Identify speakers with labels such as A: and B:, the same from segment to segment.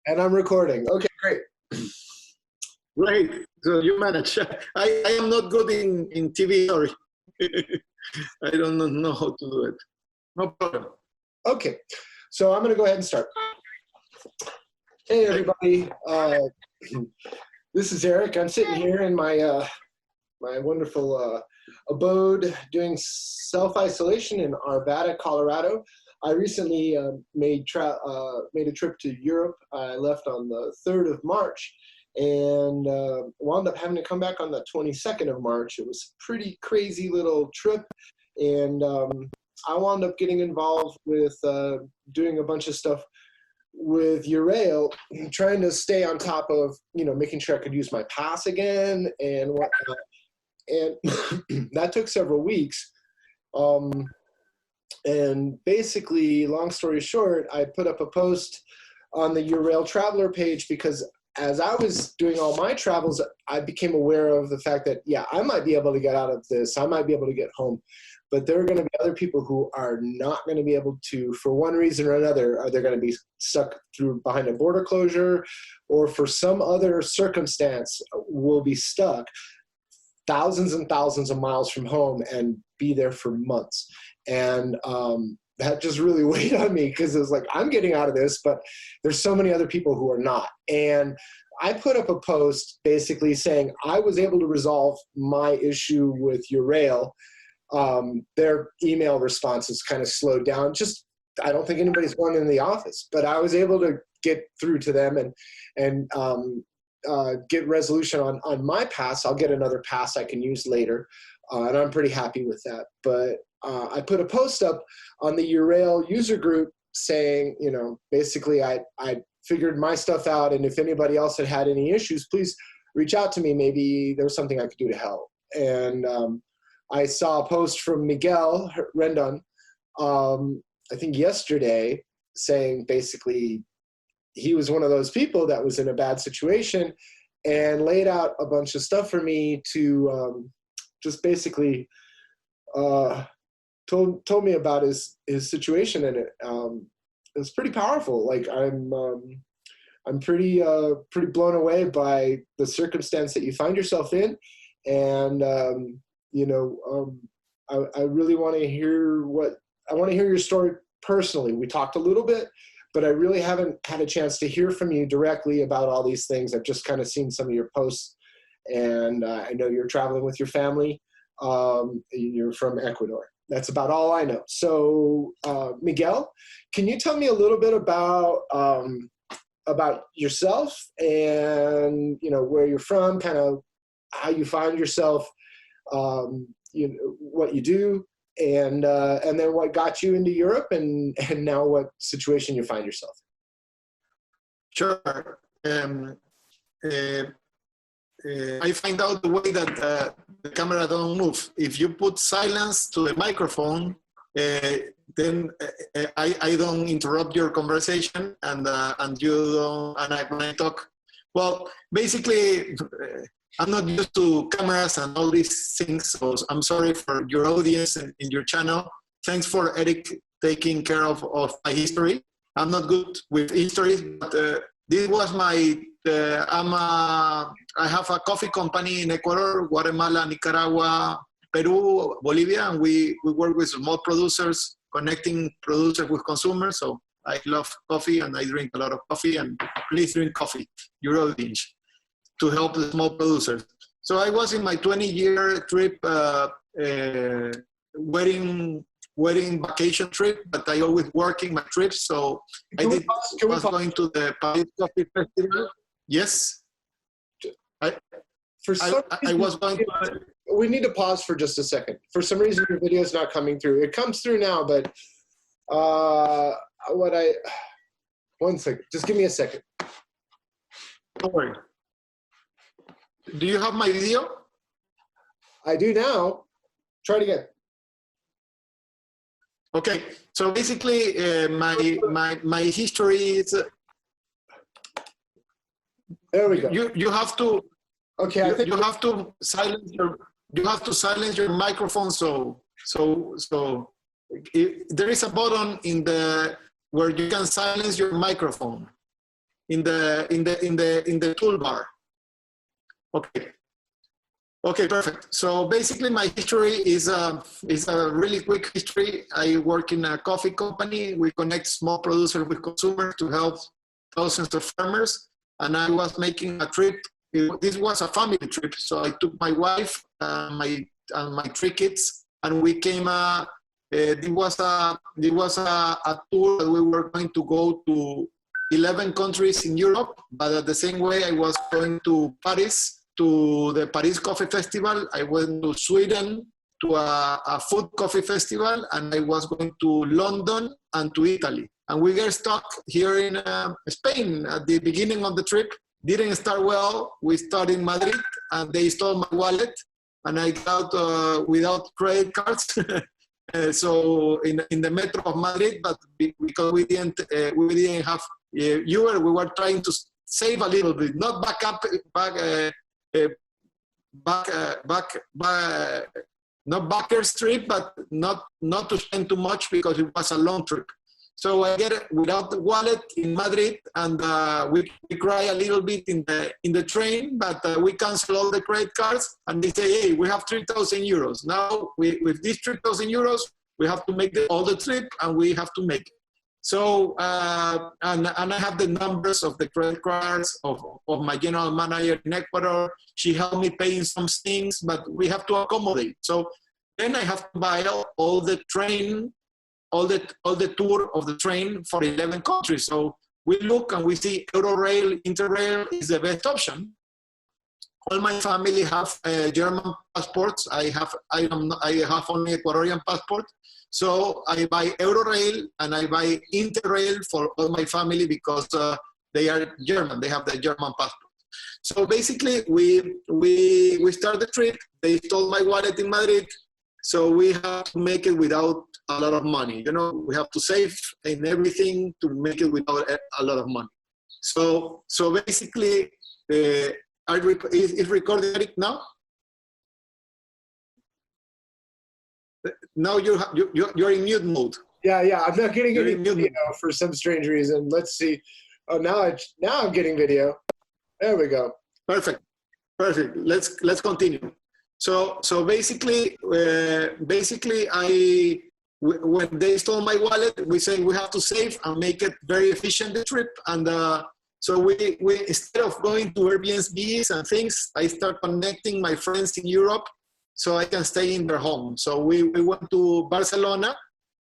A: And I'm recording. Okay, great.
B: Great. So you manage. I am not good in TV, sorry. I don't know how to do it. No problem.
A: Okay, so I'm going to go ahead and start. Hey, everybody. This is Eric. I'm sitting here in my my wonderful abode doing self-isolation in Arvada, Colorado. I recently made a trip to Europe. I left on the 3rd of March and wound up having to come back on the 22nd of March. It was a pretty crazy little trip, and I wound up getting involved with doing a bunch of stuff with Eurail, trying to stay on top of, making sure I could use my pass again and whatnot. And that took several weeks. And basically, long story short, I put up a post on the Eurail Traveler page because as I was doing all my travels, I became aware of the fact that, yeah, I might be able to get out of this. I might be able to get home. But there are going to be other people who are not going to be able to, for one reason or another, they're going to be stuck behind a border closure, or for some other circumstance will be stuck thousands and thousands of miles from home and be there for months. And that just really weighed on me because it was like, I'm getting out of this, but there's so many other people who are not. And I put up a post basically saying I was able to resolve my issue with Eurail. Their email responses kind of slowed down. I don't think anybody's going in the office, but I was able to get through to them and get resolution on my pass. I'll get another pass I can use later, and I'm pretty happy with that. But I put a post up on the Eurail user group saying, basically I figured my stuff out, and if anybody else had any issues, please reach out to me. Maybe there was something I could do to help. And I saw a post from Miguel Rendon, I think yesterday, saying basically he was one of those people that was in a bad situation and laid out a bunch of stuff for me to just basically told me about his situation, and it was pretty powerful. Like I'm pretty blown away by the circumstance that you find yourself in, and I really want to hear your story personally. We talked a little bit, but I really haven't had a chance to hear from you directly about all these things. I've just kind of seen some of your posts, and I know you're traveling with your family. You're from Ecuador. That's about all I know. So, Miguel, can you tell me a little bit about yourself and, where you're from, kind of how you find yourself, what you do, and then what got you into Europe, and now what situation you find yourself in?
B: Sure. I find out the way that the camera don't move. If you put silence to the microphone, then I don't interrupt your conversation, and you don't. And when I talk, well, basically, I'm not used to cameras and all these things, so I'm sorry for your audience in your channel. Thanks for Eric taking care of my history. I'm not good with history, but this was my. I have a coffee company in Ecuador, Guatemala, Nicaragua, Peru, Bolivia, and we work with small producers, connecting producers with consumers. So I love coffee, and I drink a lot of coffee, and please drink coffee, your audience, to help the small producers. So I was in my 20-year trip, wedding vacation trip, but I always working my trips. So I was going to the Paris Coffee Festival. Yes. I was going to...
A: We need to pause for just a second. For some reason, your video is not coming through. It comes through now, but one second. Just give me a second.
B: Don't worry. Do you have my video?
A: I do now. Try it again.
B: Okay. So basically, my history is.
A: There we go.
B: You have to.
A: Okay.
B: You have to silence your microphone. So there is a button where you can silence your microphone. the toolbar. Okay, perfect. So basically my history is a really quick history. I work in a coffee company. We connect small producers with consumers to help thousands of farmers. And I was making a trip. This was a family trip. So I took my wife, my 3 kids, and we came, it was a tour that we were going to go to 11 countries in Europe, but at the same way I was going to Paris, to the Paris Coffee Festival. I went to Sweden to a food coffee festival, and I was going to London and to Italy. And we got stuck here in Spain at the beginning of the trip. Didn't start well. We started in Madrid, and they stole my wallet, and I got without credit cards. So in the metro of Madrid, but because we didn't have Uber, we were trying to save a little bit, not not backers trip, but not to spend too much because it was a long trip. So I get it without the wallet in Madrid, and we cry a little bit in the train, but we cancel all the credit cards, and they say, hey, we have 3,000 euros. Now with these 3,000 euros, we have to make all the trip, and we have to make it. So, and I have the numbers of the credit cards of my general manager in Ecuador. She helped me paying some things, but we have to accommodate. So then I have to buy all the train, all the tour of the train for 11 countries. So we look and we see Eurail, Interrail is the best option. All my family have German passports. I have only Ecuadorian passport. So I buy Eurail and I buy Interrail for all my family because they are German. They have the German passport. So basically, we start the trip. They stole my wallet in Madrid. So we have to make it without a lot of money. You know, we have to save and everything to make it without a lot of money. So basically, is recording it now? Now you're in mute mode.
A: Yeah. I'm not getting any video for some strange reason. Let's see. Oh, now I'm getting video. There we go.
B: Perfect. Let's continue. So basically, when they stole my wallet, we say we have to save and make it very efficient the trip. And so we instead of going to Airbnbs and things, I start connecting my friends in Europe so I can stay in their home. So we went to Barcelona,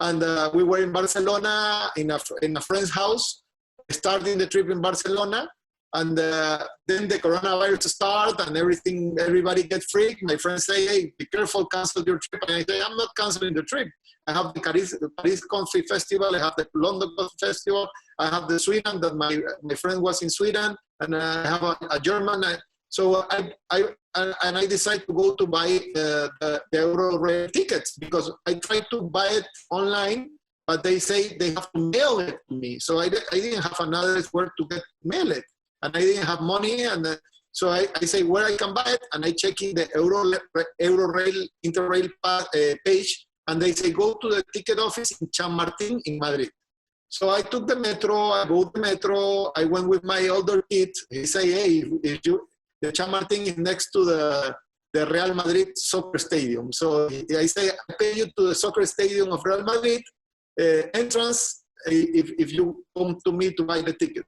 B: and we were in Barcelona in a friend's house, starting the trip in Barcelona. And then the coronavirus start and everybody gets freaked. My friends say, hey, be careful, cancel your trip. And I say, I'm not canceling the trip. I have the Paris Coffee Festival. I have the London Coffee Festival. I have the Sweden that my friend was in Sweden. And I have a German. So I decide to go to buy the Eurail tickets because I tried to buy it online, but they say they have to mail it to me. So I didn't have another where to mail it. And I didn't have money, and so I say where I can buy it, and I check in the Eurail Interrail page, and they say go to the ticket office in Chamartín in Madrid. So I took the metro, I bought the metro, I went with my older kid. He say, hey, the Chamartín is next to the Real Madrid soccer stadium. So I say, I pay you to the soccer stadium of Real Madrid entrance if you come to me to buy the ticket.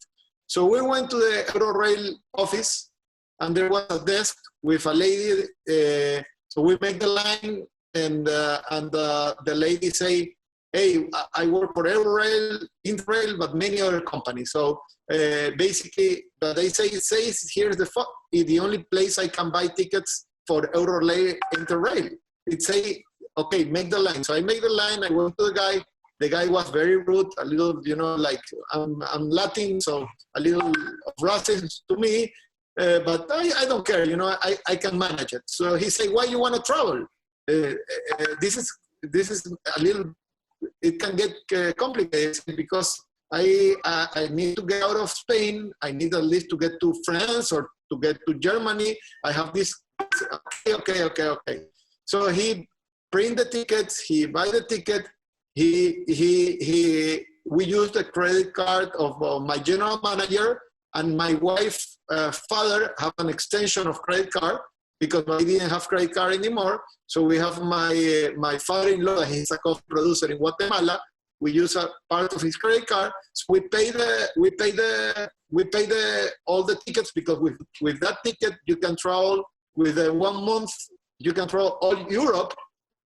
B: So we went to the Eurail office, and there was a desk with a lady. So we make the line, and the lady say, hey, I work for Eurail, Interrail, but many other companies. So basically, but they say, it says, here's the only place I can buy tickets for Eurail, Interrail. It say, okay, make the line. So I make the line, I went to the guy. The guy was very rude, a little, like I'm Latin, so a little racist to me, but I don't care, I can manage it. So he said, why you want to travel? This is a little, it can get complicated because I need to get out of Spain. I need at least to get to France or to get to Germany. I have this, okay. So he print the tickets, he buy the ticket. We used the credit card of my general manager, and my wife's father have an extension of credit card because I didn't have credit card anymore. So we have my father-in-law, he's a coffee producer in Guatemala. We use a part of his credit card. So we pay all the tickets, because with that ticket you can travel with 1 month. You can travel all Europe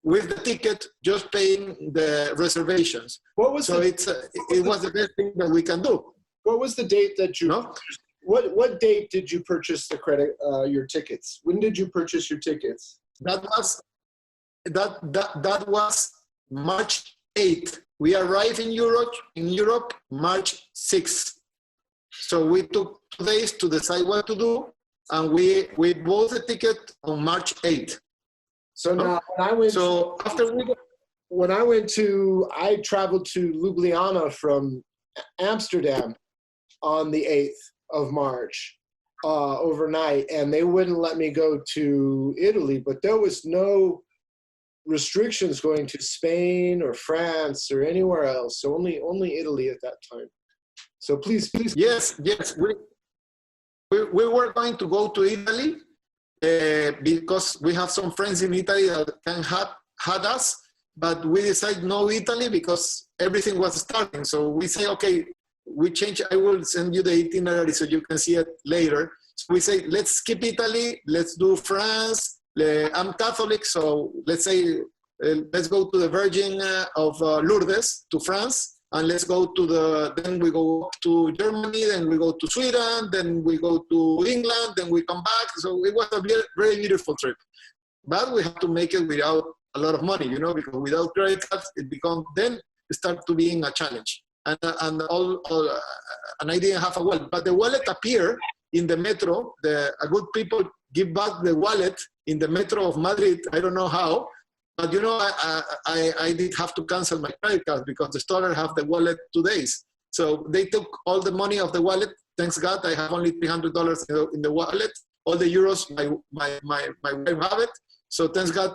B: with the ticket, just paying the reservations. It was the best thing that we can do.
A: What was the date that you? No? What date did you purchase the your tickets? When did you purchase your tickets?
B: That was March 8th. We arrived in Europe March 6th. So we took 2 days to decide what to do, and we bought the ticket on March 8th.
A: So now, I traveled to Ljubljana from Amsterdam on the 8th of March overnight, and they wouldn't let me go to Italy, but there was no restrictions going to Spain or France or anywhere else. So only Italy at that time. So please.
B: Yes. We were going to go to Italy because we have some friends in Italy that can had us, but we decided no Italy because everything was starting. So we say, okay, we change. I will send you the itinerary so you can see it later. So we say, let's skip Italy. Let's do France. I'm Catholic, so let's say, let's go to the Virgin of Lourdes, to France, and let's go to then we go up to Germany, then we go to Sweden, then we go to England, then we come back. So it was a very, very beautiful trip. But we have to make it without a lot of money, because without credit cards, it start to being a challenge. And I didn't have a wallet, but the wallet appeared in the metro. A good people give back the wallet in the metro of Madrid. I don't know how, but I did have to cancel my credit card because the store have the wallet 2 days. So they took all the money of the wallet. Thanks God, I have only $300 in the wallet. All the euros, my wife have it. So thanks God,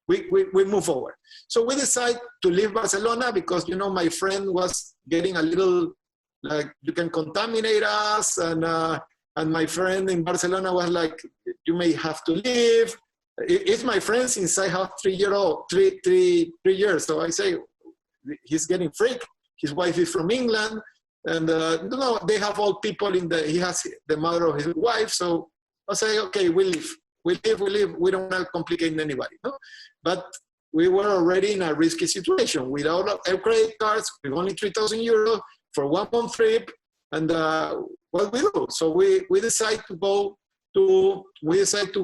B: we move forward. So we decided to leave Barcelona because, my friend was getting a little, like, you can contaminate us. And my friend in Barcelona was like, you may have to leave. It's my friend since I have 3 years. So I say, he's getting freak. His wife is from England. And they have all people he has the mother of his wife. So I say, okay, we leave. We leave. We don't want to complicate anybody. No? But we were already in a risky situation without credit cards, with only 3,000 euros for 1 month trip. And what we do? So we decide to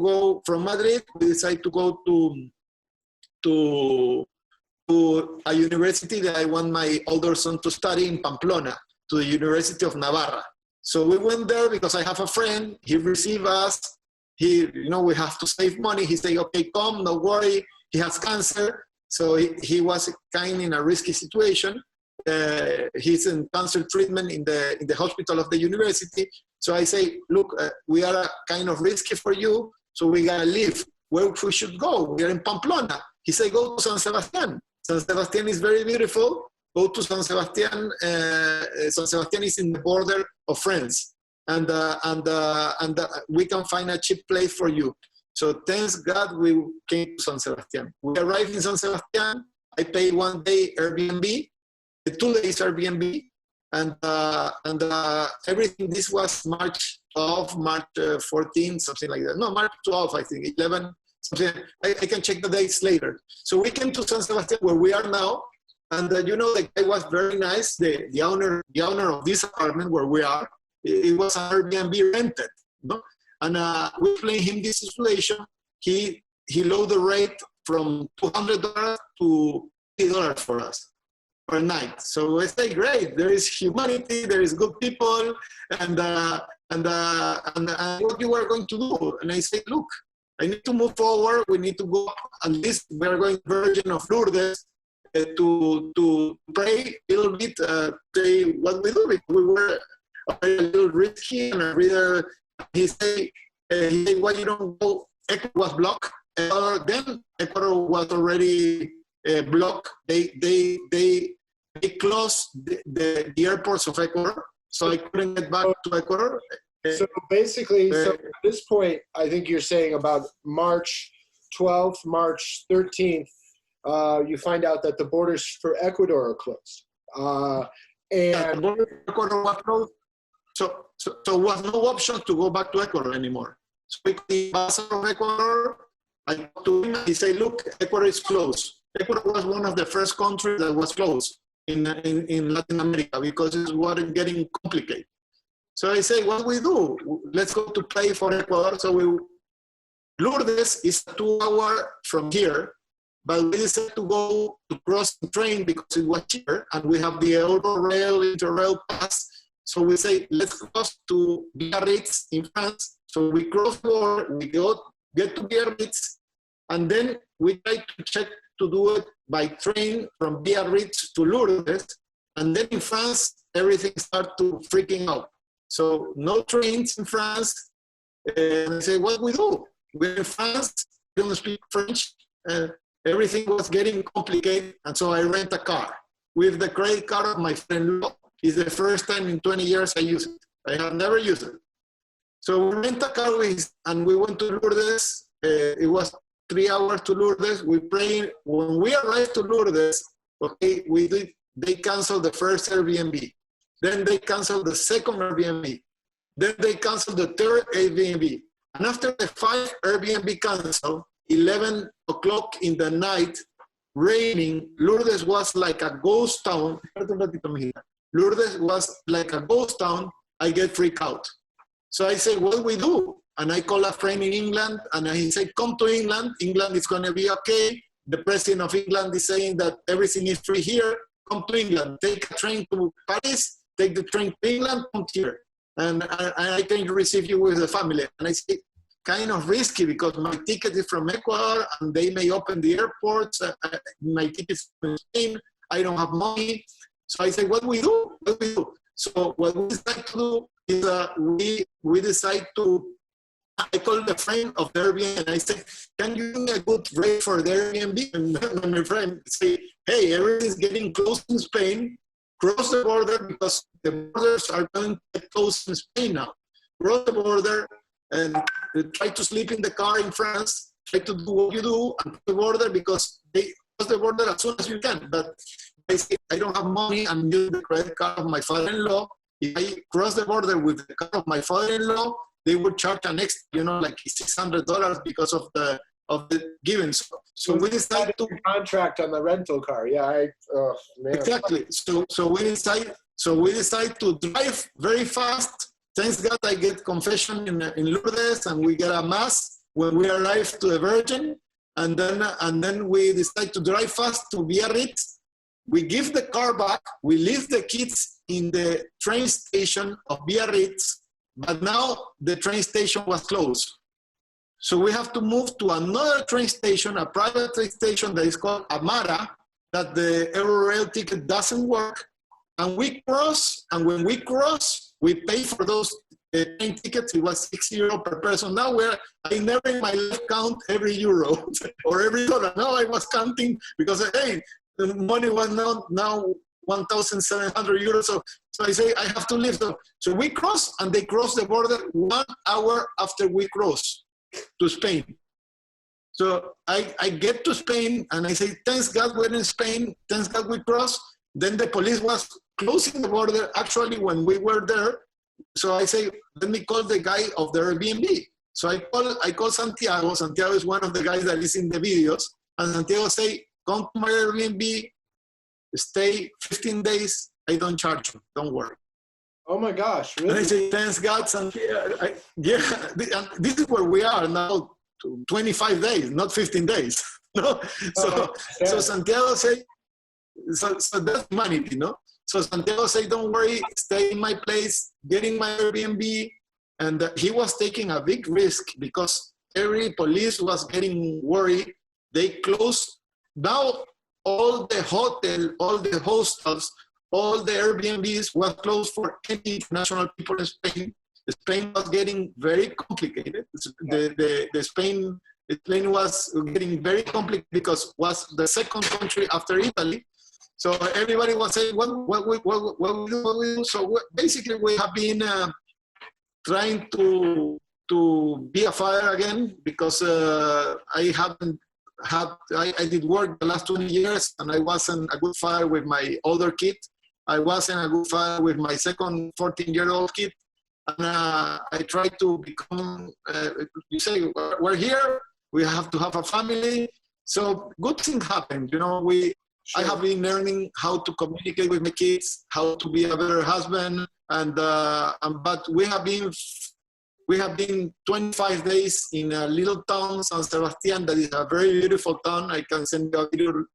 B: go from Madrid. We decide to go to a university that I want my older son to study in Pamplona, to the University of Navarra. So we went there because I have a friend. He received us. We have to save money. He said, okay, come, don't worry. He has cancer. So he was kind in a risky situation. He's in cancer treatment in the hospital of the university. So I say, look, we are kind of risky for you, so we gotta leave. Where we should go? We are in Pamplona. He said, go to San Sebastian. San Sebastian is very beautiful. Go to San Sebastian. San Sebastian is in the border of France, and we can find a cheap place for you. So thanks God we came to San Sebastian. We arrived in San Sebastian. I paid 1 day Airbnb. 2 days Airbnb, and everything. This was March 12, March 14, something like that. No, March 12, I think, 11, something. I can check the dates later. So we came to San Sebastian, where we are now, and the guy was very nice. The owner of this apartment where we are, it was an Airbnb rented, and we explained him this situation. He lowered the rate from $200 to $50 for us per night. So I say, great, there is humanity, there is good people, and what you are going to do? And I say, look, I need to move forward. We need to go, at least we are going Virgin of Lourdes to pray a little bit, say what we do. Because we were a little risky, and he said, why you don't go? Ecuador was blocked. Then Ecuador was already blocked. They closed the airports of Ecuador. so I couldn't get back to Ecuador.
A: So basically, so at this point, I think you're saying about March 12th, March 13th, you find out that the borders for Ecuador are closed. And
B: Ecuador was closed. So was no option to go back to Ecuador anymore. So the ambassador of Ecuador, I talked to him and he said, look, Ecuador is closed. Ecuador was one of the first countries that was closed in Latin America because it was getting complicated. So I say, what we do? Let's go to play for Ecuador. So Lourdes is 2 hours from here, but we decided to go to cross the train because it was cheaper, and we have the Eurail, Eurail pass. So we say, let's cross to Biarritz in France. So we cross the border, we get to Biarritz, and then we try to check to do it by train from Biarritz to Lourdes. And then in France, everything started to freaking out. So no trains in France. And I say, what we do? We're in France, we don't speak French. Everything was getting complicated. And so I rent a car with the credit card of my friend-in-law. It's the first time in 20 years I use it. I have never used it. So we rent a car and we went to Lourdes. It was 3 hours to Lourdes. We prayed. When we arrived to Lourdes, okay, they canceled the first Airbnb. Then they canceled the second Airbnb. Then they canceled the third Airbnb. And after the 5 Airbnb canceled, 11 o'clock in the night, raining, Lourdes was like a ghost town. Lourdes was like a ghost town. I get freaked out. So I say, what do we do? And I call a friend in England, and he said, come to England. England is going to be okay. The president of England is saying that everything is free here. Come to England. Take a train to Paris. Take the train to England. Come here. And I can receive you with the family. And I say, kind of risky because my ticket is from Ecuador, and they may open the airports. My ticket is from Spain. I don't have money. So I say, what do we do? What do we do? So what we decide to do is we decide to, I call the friend of the Airbnb and I say, can you give me a good rate for the Airbnb? And my friend say, hey, everything's getting closed in Spain. Cross the border because the borders are going to get closed in Spain now. Cross the border and try to sleep in the car in France. Try to do what you do and cross the border because they cross the border as soon as you can. But I say, I don't have money. I'm using the credit card of my father-in-law. If I cross the border with the card of my father-in-law, they would charge an extra, like $600 because of the giving. So we decided to
A: contract on the rental car. Yeah, man.
B: Exactly. So we decide to drive very fast. Thanks God I get confession in Lourdes, and we get a mass when we arrive to the Virgin, and then we decide to drive fast to Biarritz. We give the car back. We leave the kids in the train station of Biarritz, but now the train station was closed. So we have to move to another train station, a private train station that is called Amara, that the Eurail ticket doesn't work. And we cross, and when we cross, we pay for those train tickets. It was €6 per person. Now I never in my life count every euro or every dollar. Now I was counting because, hey, the money was now 1,700 euros. So I say, I have to leave. So we cross, and they cross the border 1 hour after we cross to Spain. So I get to Spain, and I say, thanks God we're in Spain. Thanks God we cross. Then the police was closing the border actually when we were there. So I say, let me call the guy of the Airbnb. So I call Santiago. Santiago is one of the guys that is in the videos. And Santiago say, come to my Airbnb, stay 15 days. I don't charge you. Don't worry.
A: Oh my gosh, really?
B: And I say, thanks God, Santiago. This is where we are now, 25 days, not 15 days. No? So Santiago say, so that's humanity, no? So Santiago say, don't worry, stay in my place, get in my Airbnb. And he was taking a big risk because every police was getting worried. They closed. Now all the hotel, all the hostels, all the Airbnbs were closed for any international people in Spain. Spain was getting very complicated. Spain was getting very complicated because it was the second country after Italy. So everybody was saying, what we do? So basically, we have been trying to be a father again, because I did work the last 20 years, and I wasn't a good father with my older kid. I wasn't a good father with my second 14-year-old kid. And I tried to become, you say, we're here, we have to have a family. So good things happen. You know, I have been learning how to communicate with my kids, how to be a better husband. But we have been 25 days in a little town, San Sebastian, that is a very beautiful town. I can send you a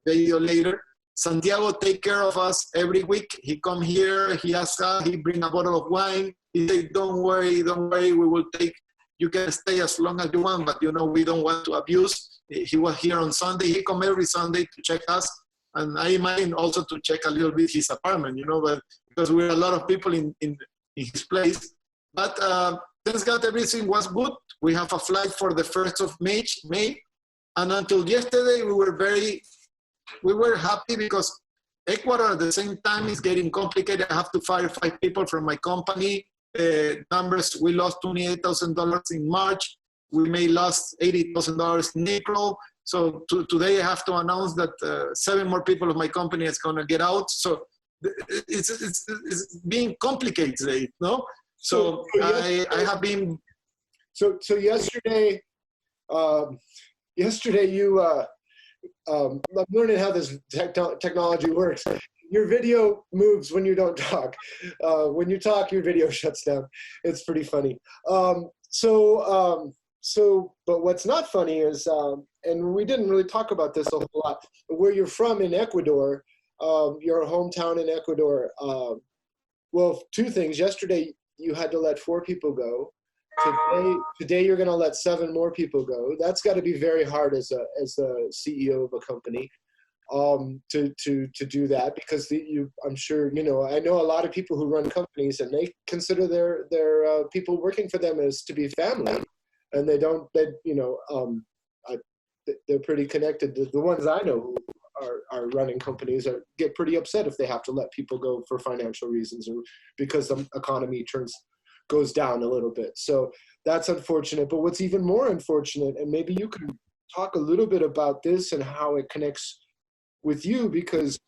B: video later. Santiago take care of us every week. He come here, he asks us, he bring a bottle of wine. He say, don't worry, we will you can stay as long as you want, but you know, we don't want to abuse. He was here on Sunday. He come every Sunday to check us. And I imagine also to check a little bit his apartment, you know, but because we're a lot of people in his place. But thanks God, everything was good. We have a flight for the 1st of May. And until yesterday, we were happy, because Ecuador at the same time is getting complicated. I have to fire 5 people from my company. Numbers, we lost $28,000 in March. We may lost $80,000 in April. So today I have to announce that 7 more people of my company is going to get out. So it's being complicated today, no? So I have been.
A: So yesterday, you. I'm learning how this technology works. Your video moves when you don't talk. When you talk, your video shuts down. It's pretty funny. But what's not funny is, and we didn't really talk about this a whole lot, where you're from in Ecuador, your hometown in Ecuador. Well, 2 things. Yesterday, you had to let 4 people go. Today you're going to let 7 more people go. That's got to be very hard as a CEO of a company, to do that, because I'm sure, you know, I know a lot of people who run companies, and they consider their people working for them as to be family, and they're pretty connected. The ones I know who are running companies get pretty upset if they have to let people go for financial reasons, or because the economy goes down a little bit. So that's unfortunate. But what's even more unfortunate, and maybe you could talk a little bit about this and how it connects with you, because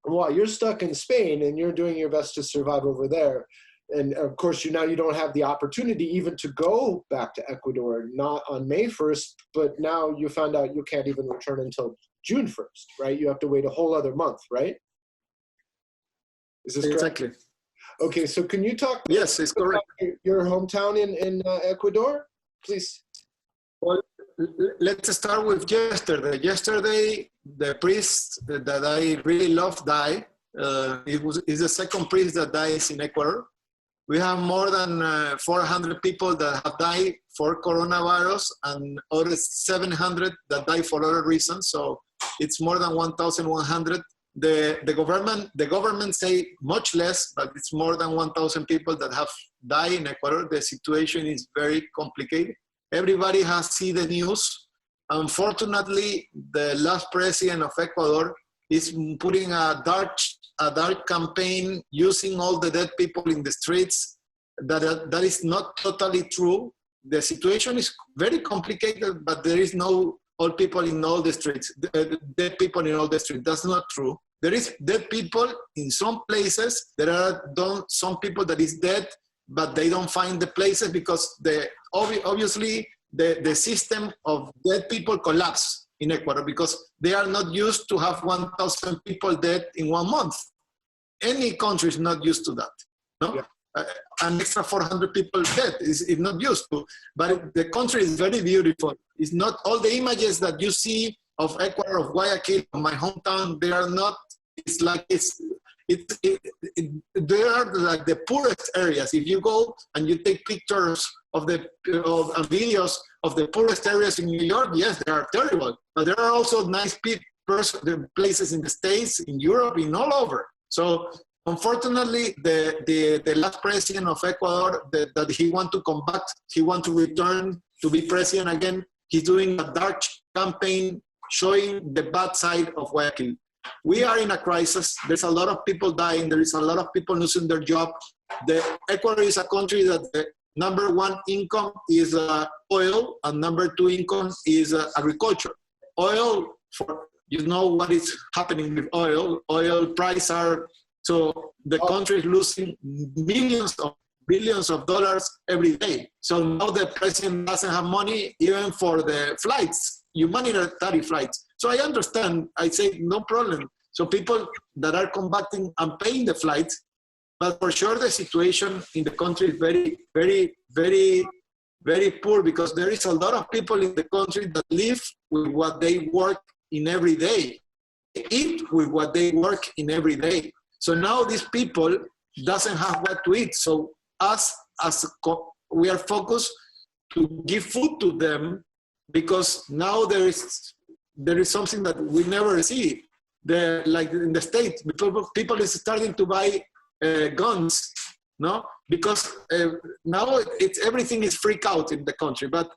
A: while you're stuck in Spain and you're doing your best to survive over there, and of course you don't have the opportunity even to go back to Ecuador, not on May 1st, but now you found out you can't even return until June 1st, right? You have to wait a whole other month, right? Is this correct?
B: Exactly.
A: Okay, so can you talk?
B: Yes, it's correct.
A: Your hometown in Ecuador, please.
B: Well, let's start with yesterday. Yesterday, the priest that I really love died. He's the second priest that dies in Ecuador. We have more than 400 people that have died for coronavirus, and other 700 that died for other reasons. So it's more than 1,100. The government say much less, but it's more than 1,000 people that have died in Ecuador. The situation is very complicated. Everybody has seen the news. Unfortunately, the last president of Ecuador is putting a dark campaign using all the dead people in the streets. That is not totally true. The situation is very complicated, but there is no old people in all the streets, dead people in all the streets. That's not true. There is dead people in some places. There are some people that is dead, but they don't find the places because obviously the system of dead people collapsed in Ecuador because they are not used to have 1,000 people dead in 1 month. Any country is not used to that. No? Yeah. An extra 400 people dead is not used to. But the country is very beautiful. It's not all the images that you see of Ecuador, of Guayaquil, of my hometown, they are not, it's like, they are like the poorest areas. If you go and you take pictures of videos of the poorest areas in New York, yes, they are terrible. But there are also nice places in the States, in Europe, in all over. So unfortunately, the last president of Ecuador, that he want to come back, he want to return to be president again, he's doing a dark campaign showing the bad side of Guayaquil. we are in a crisis. There's a lot of people dying. There is a lot of people losing their job. Ecuador is a country that the number one income is oil, and number two income is agriculture. Oil, you know what is happening with oil. Oil prices are, so the country is losing billions of dollars every day. So now the president doesn't have money even for the flights, humanitarian flights. So I understand, I say no problem. So people that are combating and paying the flights, but for sure the situation in the country is very, very, very, very poor, because there is a lot of people in the country that live with what they work in every day. They eat with what they work in every day. So now these people doesn't have what to eat. So we are focused to give food to them, because now there is something that we never see. Like in the States, people is starting to buy guns, no? Because now everything is freak out in the country, but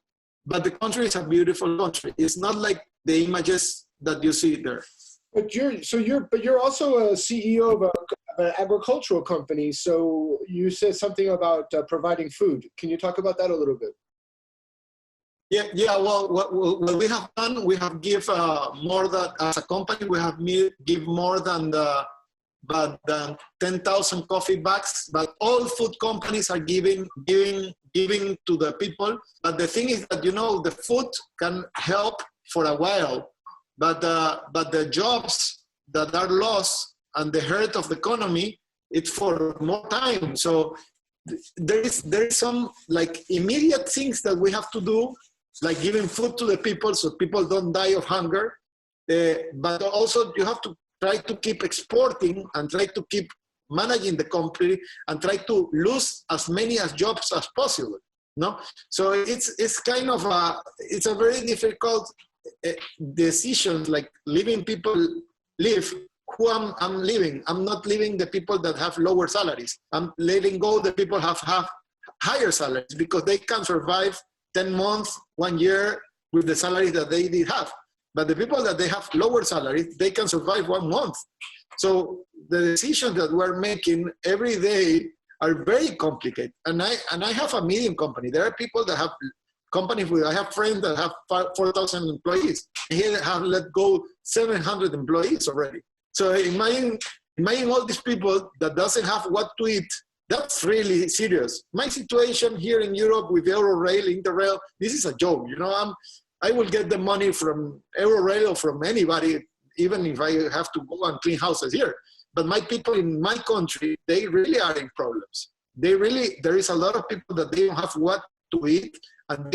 B: the country is a beautiful country. It's not like the images that you see there.
A: But you're also a CEO of an agricultural company. So you said something about providing food. Can you talk about that a little bit?
B: Yeah. Well, what we have done, we have give more than, as a company, we have give more than 10,000 coffee bags. But all food companies are giving to the people. But the thing is that, the food can help for a while, but the jobs that are lost and the hurt of the economy, it's for more time. So there is some like immediate things that we have to do, like giving food to the people so people don't die of hunger. But also you have to try to keep exporting and try to keep managing the country and try to lose as many jobs as possible. No, so it's kind of it's a very difficult decision, like leaving people live. Who I'm leaving? I'm not leaving the people that have lower salaries. I'm letting go the people have higher salaries, because they can survive 10 months, 1 year with the salary that they did have. But the people that they have lower salaries, they can survive 1 month. So the decisions that we're making every day are very complicated. And I have a medium company. There are people that have companies I have friends that have 4,000 employees. Here they have let go 700 employees already. So imagine all these people that doesn't have what to eat. That's really serious. My situation here in Europe with Eurail, Interrail, this is a joke. I will get the money from Eurail or from anybody, even if I have to go and clean houses here. But my people in my country, they really are in problems. There is a lot of people that they don't have what to eat, and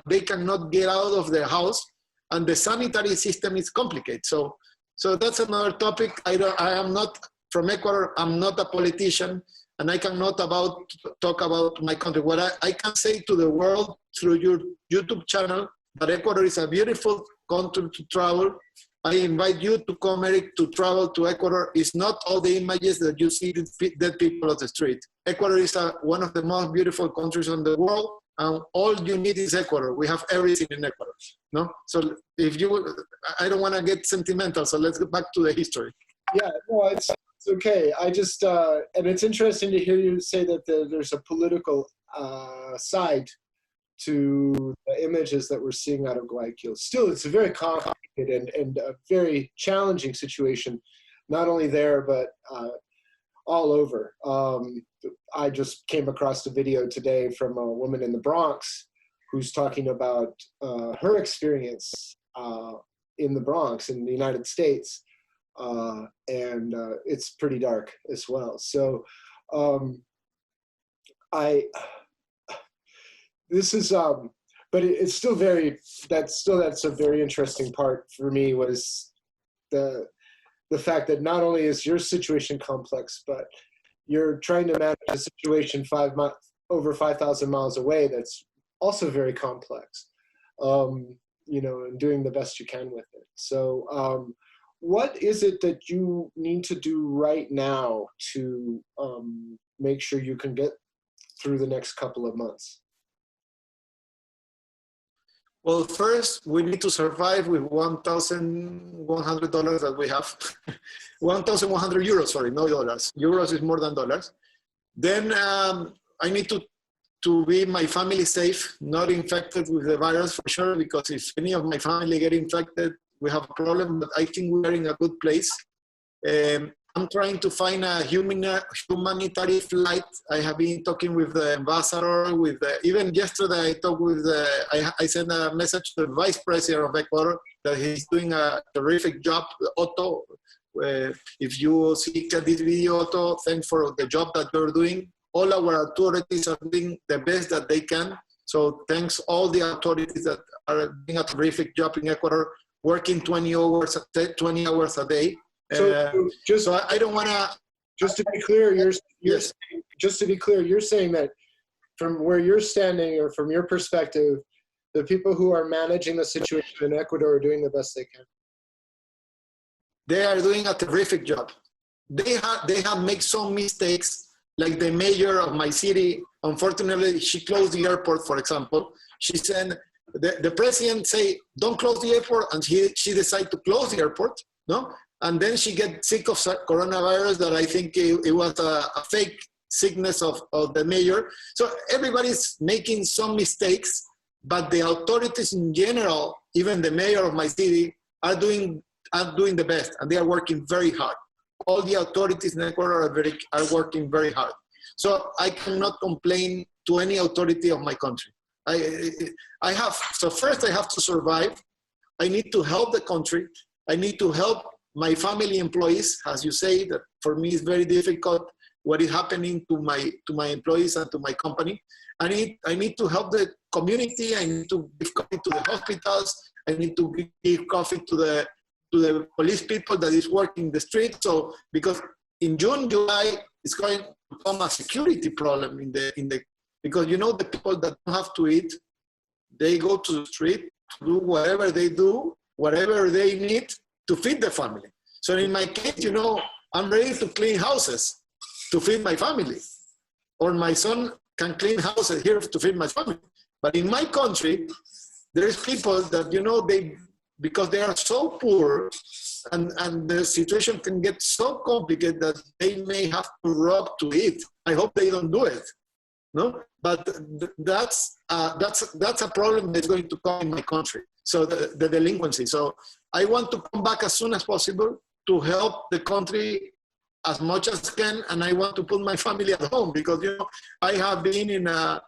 B: they cannot get out of their house, and the sanitary system is complicated. So that's another topic. I am not from Ecuador. I'm not a politician, and I cannot talk about my country. What I can say to the world through your YouTube channel, that Ecuador is a beautiful country to travel. I invite you to come, Eric, to travel to Ecuador. It's not all the images that you see dead people on the street. Ecuador is one of the most beautiful countries in the world, and all you need is Ecuador. We have everything in Ecuador. No? So I don't want to get sentimental, so let's go back to the history.
A: Yeah, no, it's okay. I just, and it's interesting to hear you say that there's a political side to the images that we're seeing out of Guayaquil. Still, it's a very complicated and a very challenging situation, not only there, but all over. I just came across a video today from a woman in the Bronx who's talking about her experience in the Bronx in the United States. And it's pretty dark as well. So this is, but it's still that's a very interesting part for me, was the fact that not only is your situation complex, but you're trying to manage a situation over 5,000 miles away that's also very complex, and doing the best you can with it. So what is it that you need to do right now to make sure you can get through the next couple of months?
B: Well, first, we need to survive with $1,100 that we have. 1,100 euros, sorry, no dollars. Euros is more than dollars. Then I need to be my family safe, not infected with the virus for sure, because if any of my family get infected, we have a problem, but I think we are in a good place. I'm trying to find a humanitarian flight. I have been talking with the ambassador, even yesterday I talked with I sent a message to the vice president of Ecuador that he's doing a terrific job. Otto, if you see this video, Otto, thanks for the job that you're doing. All our authorities are doing the best that they can. So thanks all the authorities that are doing a terrific job in Ecuador, working 20 hours a day. So I don't want to.
A: Just to be clear,
B: yes.
A: Just to be clear, you're saying that from where you're standing or from your perspective, the people who are managing the situation in Ecuador are doing the best they can.
B: They are doing a terrific job. They have made some mistakes, like the mayor of my city. Unfortunately, she closed the airport, for example. She said, the president say, don't close the airport, and she decided to close the airport, no? And then she get sick of coronavirus, that I think it was a fake sickness of the mayor. So everybody's making some mistakes, but the authorities in general, even the mayor of my city, are doing the best, and they are working very hard. All the authorities in Ecuador are working very hard. So I cannot complain to any authority of my country. So first I have to survive. I need to help the country. I need to help my family employees. As you say, that for me is very difficult what is happening to my employees and to my company. I need to help the community. I need to give coffee to the hospitals. I need to give coffee to the police people that is working the street. So because in June, July, it's going to become a security problem because the people that don't have to eat, they go to the street to do whatever they do, whatever they need to feed the family. So in my case, I'm ready to clean houses to feed my family, or my son can clean houses here to feed my family. But in my country, there is people that, because they are so poor and the situation can get so complicated that they may have to rob to eat. I hope they don't do it, no? But that's a problem that's going to come in my country. So the delinquency. So I want to come back as soon as possible to help the country as much as I can, and I want to put my family at home because I have been in a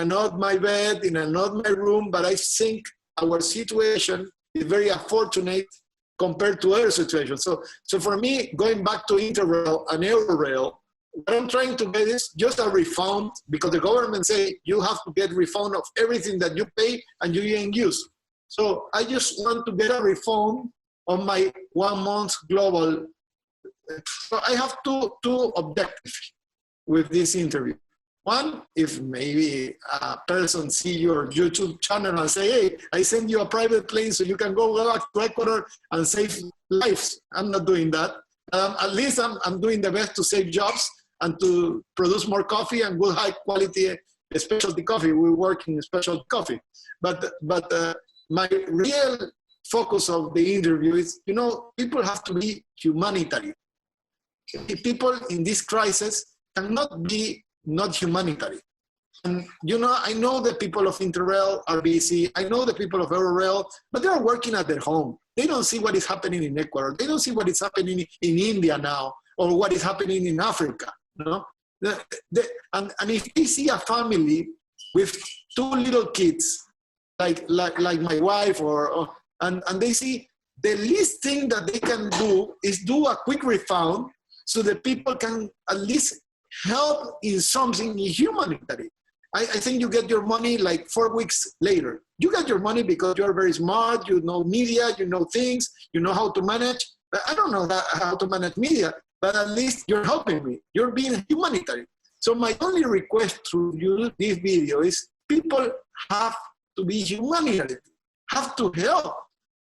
B: not my bed, in a not my room, but I think our situation is very unfortunate compared to other situations. So for me, going back to Interrail and Eurail, what I'm trying to get is just a refund, because the government say you have to get refund of everything that you pay and you didn't use. So I just want to get a refund on my 1 month global. So I have two objectives with this interview. One, if maybe a person see your YouTube channel and say, hey, I send you a private plane so you can go back to Ecuador and save lives. I'm not doing that. At least I'm doing the best to save jobs and to produce more coffee and good high quality specialty coffee. We work in specialty coffee. But my real focus of the interview is, people have to be humanitarian. People in this crisis cannot be not humanitarian. And, I know the people of Interrail are busy. I know the people of Eurail, but they are working at their home. They don't see what is happening in Ecuador. They don't see what is happening in India now, or what is happening in Africa. And if they see a family with 2 little kids, like my wife, and they see the least thing that they can do is do a quick refund so that people can at least help in something humanitarian. I think you get your money like 4 weeks later. You get your money because you're very smart, you know media, you know things, you know how to manage. I don't know how to manage media, but at least you're helping me. You're being humanitarian. So my only request through this video is people have to be humanitarian, have to help.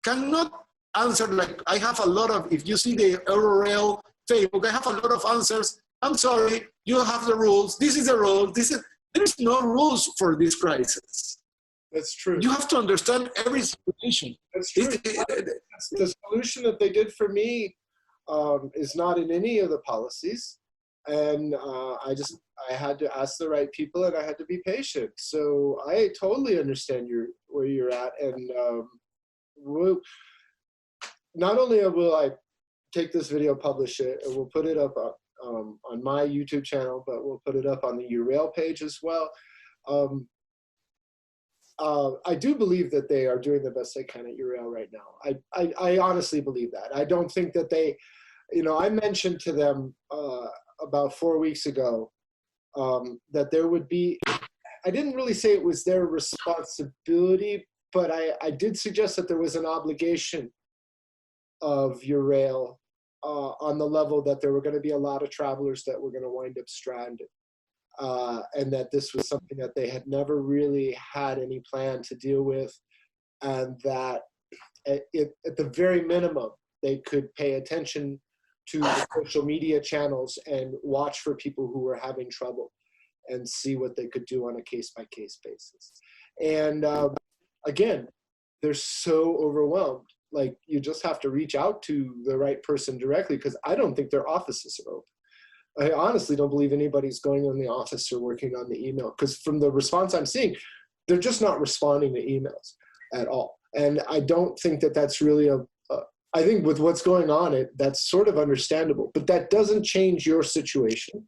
B: Cannot answer like, I have a lot of, if you see the Eurail Facebook, I have a lot of answers. I'm sorry, you have the rules. This is the rule. There is no rules for this crisis.
A: That's true.
B: You have to understand every situation.
A: That's true. The solution that they did for me is not in any of the policies. And I had to ask the right people, and I had to be patient. So I totally understand where you're at. And not only will I take this video, publish it, and we'll put it up on my YouTube channel, but we'll put it up on the Eurail page as well. I do believe that they are doing the best they can at Eurail right now. I honestly believe that. I don't think that they, I mentioned to them about 4 weeks ago that there would be, I didn't really say it was their responsibility, but I did suggest that there was an obligation of Eurail on the level that there were going to be a lot of travelers that were going to wind up stranded. And that this was something that they had never really had any plan to deal with, and that at the very minimum, they could pay attention to the social media channels and watch for people who were having trouble and see what they could do on a case-by-case basis. And again, they're so overwhelmed. Like, you just have to reach out to the right person directly, because I don't think their offices are open. I honestly don't believe anybody's going in the office or working on the email, because from the response I'm seeing, they're just not responding to emails at all. And I don't think that that's really I think with what's going on, that's sort of understandable, but that doesn't change your situation,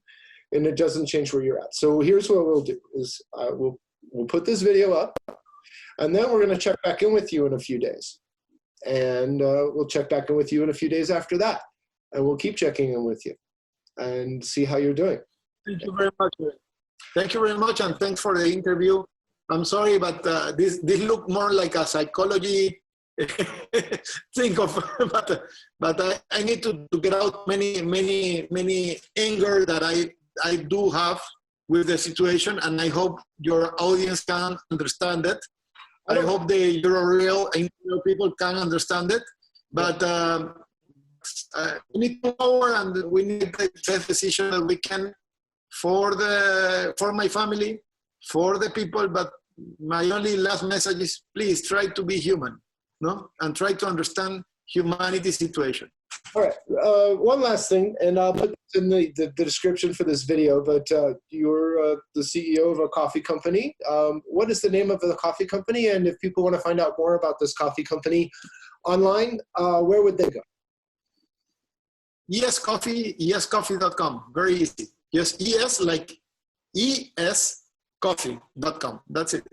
A: and it doesn't change where you're at. So here's what we'll do is we'll put this video up, and then we're going to check back in with you in a few days. And we'll check back in with you in a few days after that, and we'll keep checking in with you and see how you're doing.
B: Thank you very much. Thank you very much, and thanks for the interview. I'm sorry, but this looked more like a psychology thing of, but I need to get out many anger that I do have with the situation, and I hope your audience can understand it. I hope the Eurail people can understand it, but we need power, and we need the best decision that we can for my family, for the people. But my only last message is, please try to be human, no, and try to understand humanity's situation.
A: All right, one last thing, and I'll put this in the description for this video, but you're the CEO of a coffee company. What is the name of the coffee company? And if people want to find out more about this coffee company online, where would they go?
B: escoffee.com, very easy. Just ES, like escoffee.com, that's it.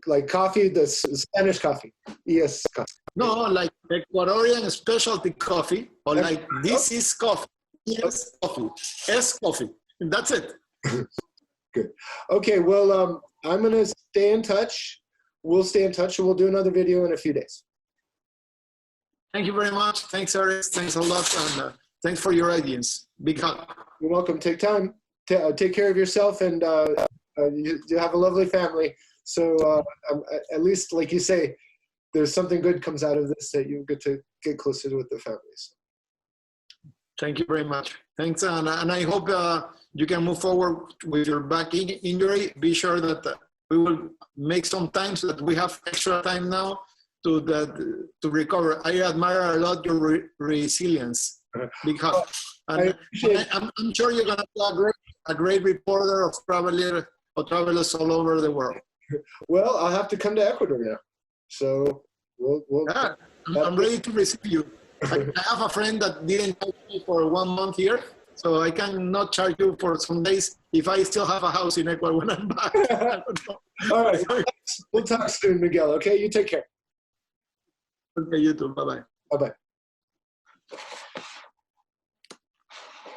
A: Like coffee, the Spanish coffee, ES coffee.
B: No, like Ecuadorian specialty coffee, or like this is coffee, ES coffee, S coffee, and that's it.
A: Good. Okay, well, I'm going to stay in touch. We'll stay in touch, and we'll do another video in a few days.
B: Thank you very much. Thanks, Eric. Thanks a lot, and thanks for your audience. Big hug.
A: You're welcome. Take time. Take care of yourself, and you have a lovely family. So at least, like you say, there's something good comes out of this, that you get to get closer with the families.
B: Thank you very much. Thanks, and I hope you can move forward with your back injury. Be sure that we will make some time so that we have extra time now to recover. I admire a lot your resilience, because I'm sure you're going to be a great reporter of travelers all over the world.
A: Well, I'll have to come to Ecuador now. So
B: yeah, I'm ready to receive you. I have a friend that didn't charge me for 1 month here, so I cannot charge you for some days if I still have a house in Ecuador when I'm back.
A: All right. We'll talk soon, Miguel. Okay, you take care.
B: Okay, you too. Bye-bye.
A: Bye-bye.